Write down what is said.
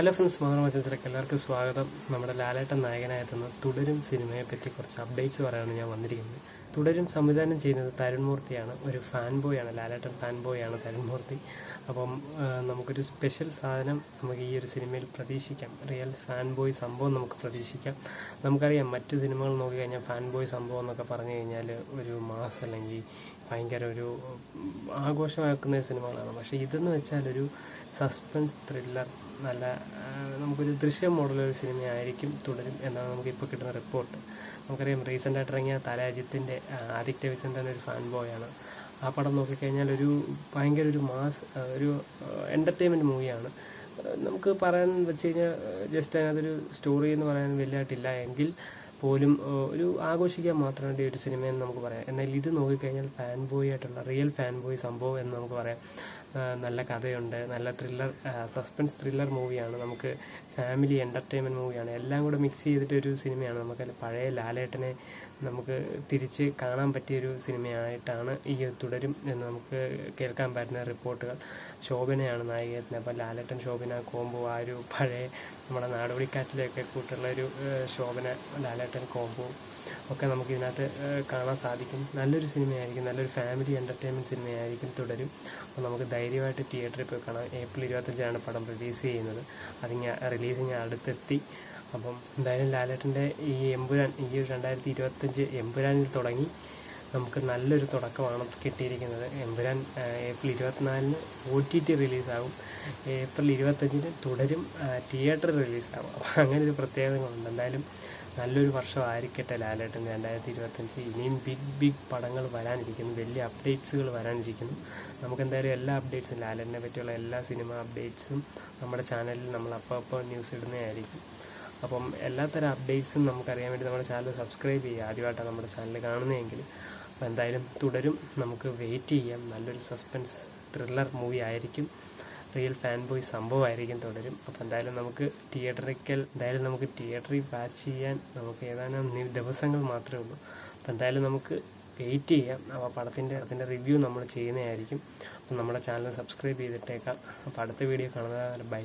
Hello friends, Manorama ചർച്ചയിലേക്ക് എല്ലാവർക്കും സ്വാഗതം. നമ്മുടെ ലാലേട്ടൻ നായകനായെത്തുന്ന തുടരും സിനിമയെ പറ്റി കുറച്ച് അപ്ഡേറ്റ്സ് പറയാനാണ് ഞാൻ വന്നിരിക്കുന്നത്. തുടരും സംവിധാനം ചെയ്യുന്നത് തരുൺ മൂർത്തിയാണ്. ഒരു ഫാൻ ബോയാണ്, ലാലേട്ടൻ ഫാൻ ബോയാണ് തരുൺ മൂർത്തി. അപ്പം നമുക്കൊരു സ്പെഷ്യൽ സാധനം നമുക്ക് ഈ ഒരു സിനിമയിൽ പ്രതീക്ഷിക്കാം. റിയൽ ഫാൻ ബോയ് സംഭവം നമുക്ക് പ്രതീക്ഷിക്കാം. നമുക്കറിയാം, മറ്റു സിനിമകൾ നോക്കിക്കഴിഞ്ഞാൽ ഫാൻ ബോയ് സംഭവം എന്നൊക്കെ പറഞ്ഞു കഴിഞ്ഞാൽ ഒരു മാസ് അല്ലെങ്കിൽ ഭയങ്കര ഒരു ആഘോഷമാക്കുന്ന സിനിമകളാണ്. പക്ഷേ ഇതെന്ന് വെച്ചാൽ ഒരു സസ്പെൻസ് ത്രില്ലർ, നല്ല നമുക്കൊരു ദൃശ്യം മോഡലൊരു സിനിമയായിരിക്കും തുടരും എന്നാണ് നമുക്കിപ്പോൾ കിട്ടുന്ന റിപ്പോർട്ട്. നമുക്കറിയാം, റീസെൻ്റായിട്ട് ഇറങ്ങിയ തല ആദിത്യ രവിചന്ദ്രൻ ഒരു ഫാൻ ബോയാണ്. ആ പടം നോക്കിക്കഴിഞ്ഞാൽ ഒരു ഭയങ്കര ഒരു മാസ് ഒരു എൻ്റർടൈൻമെൻറ്റ് മൂവിയാണ്. നമുക്ക് പറയാൻ വെച്ച് കഴിഞ്ഞാൽ ജസ്റ്റ് അതിനകത്തൊരു സ്റ്റോറി എന്ന് പറയാൻ വലിയതായിട്ടില്ല എങ്കിൽ പോലും ഒരു ആഘോഷിക്കാൻ മാത്രം വേണ്ടി ഒരു സിനിമയെന്ന് നമുക്ക് പറയാം. എന്നാൽ ഇത് നോക്കിക്കഴിഞ്ഞാൽ ഫാൻ ബോയ് ആയിട്ടുള്ള റിയൽ ഫാൻ ബോയ് സംഭവം എന്ന് നമുക്ക് പറയാം. നല്ല കഥയുണ്ട്, നല്ല ത്രില്ലർ, സസ്പെൻസ് ത്രില്ലർ മൂവിയാണ്, നമുക്ക് ഫാമിലി എൻ്റർടൈൻമെൻറ്റ് മൂവിയാണ്. എല്ലാം കൂടെ മിക്സ് ചെയ്തിട്ടൊരു സിനിമയാണ്. നമുക്ക് പഴയ ലാലേട്ടനെ നമുക്ക് തിരിച്ച് കാണാൻ പറ്റിയൊരു സിനിമയായിട്ടാണ് ഈ തുടരും എന്ന് നമുക്ക് കേൾക്കാൻ പറ്റുന്ന റിപ്പോർട്ടുകൾ. ശോഭനയാണ് നായികത്തിന്. അപ്പോൾ ലാലേട്ടൻ ശോഭന കോംബോ, ആ ഒരു പഴയ നമ്മുടെ നാടോടിക്കാറ്റിലൊക്കെ കൂട്ടുള്ള ഒരു ശോഭന ലാലേട്ടൻ കോംബോ ഒക്കെ നമുക്ക് ഇതിനകത്ത് കാണാൻ സാധിക്കും. നല്ലൊരു സിനിമയായിരിക്കും, നല്ലൊരു ഫാമിലി എൻ്റർടൈൻമെൻറ്റ് സിനിമയായിരിക്കും തുടരും. അപ്പോൾ നമുക്ക് ധൈര്യമായിട്ട് തിയേറ്ററിൽ പോയി കാണാം. ഏപ്രിൽ 25 പടം റിലീസ് ചെയ്യുന്നത്. റിലീസിങ് അടുത്തെത്തി. അപ്പം എന്തായാലും ലാലേട്ടൻ്റെ ഈ എമ്പുരാൻ, ഈ 2025 എമ്പുരാനിൽ തുടങ്ങി നമുക്ക് നല്ലൊരു തുടക്കമാണ് കിട്ടിയിരിക്കുന്നത്. Empuraan April 24 OTT റിലീസാകും. ഏപ്രിൽ 25 തുടരും തിയേറ്റർ റിലീസാകും. അപ്പോൾ അങ്ങനെ ഒരു പ്രത്യേകതകളുണ്ട്. എന്തായാലും നല്ലൊരു വർഷമായിരിക്കട്ടെ ലാലേട്ടൻ 2025. ഇനിയും ബിഗ് പടങ്ങൾ വരാനിരിക്കുന്നു, വലിയ അപ്ഡേറ്റ്സുകൾ വരാനിരിക്കുന്നു. നമുക്കെന്തായാലും എല്ലാ അപ്ഡേറ്റ്സും, ലാലേട്ടനെ പറ്റിയുള്ള എല്ലാ സിനിമ അപ്ഡേറ്റ്സും നമ്മുടെ ചാനലിൽ നമ്മൾ അപ്പോൾ ന്യൂസ് ഇടുന്നതായിരിക്കും. അപ്പം എല്ലാത്തരം അപ്ഡേറ്റ്സും നമുക്കറിയാൻ വേണ്ടി നമ്മുടെ ചാനൽ സബ്സ്ക്രൈബ് ചെയ്യുക, ആദ്യമായിട്ടാണ് നമ്മുടെ ചാനൽ കാണുന്നതെങ്കിൽ. അപ്പോൾ എന്തായാലും തുടരും, നമുക്ക് വെയിറ്റ് ചെയ്യാം. നല്ലൊരു സസ്പെൻസ് ത്രില്ലർ മൂവി ആയിരിക്കും, റിയൽ ഫാൻ ബോയ് സംഭവമായിരിക്കും തുടരും. അപ്പോൾ എന്തായാലും നമുക്ക് തിയേറ്ററിൽ വാച്ച് ചെയ്യാൻ നമുക്ക് ഏതാനും ദിവസങ്ങൾ മാത്രമേ ഉള്ളൂ. അപ്പോൾ എന്തായാലും നമുക്ക് വെയിറ്റ് ചെയ്യാം. അപ്പോൾ പടത്തിൻ്റെ റിവ്യൂ നമ്മൾ ചെയ്യുന്നതായിരിക്കും. അപ്പം നമ്മുടെ ചാനൽ സബ്സ്ക്രൈബ് ചെയ്തിട്ടേക്കാം. അപ്പോൾ അടുത്ത വീഡിയോ കാണുന്നവരെ ബൈ.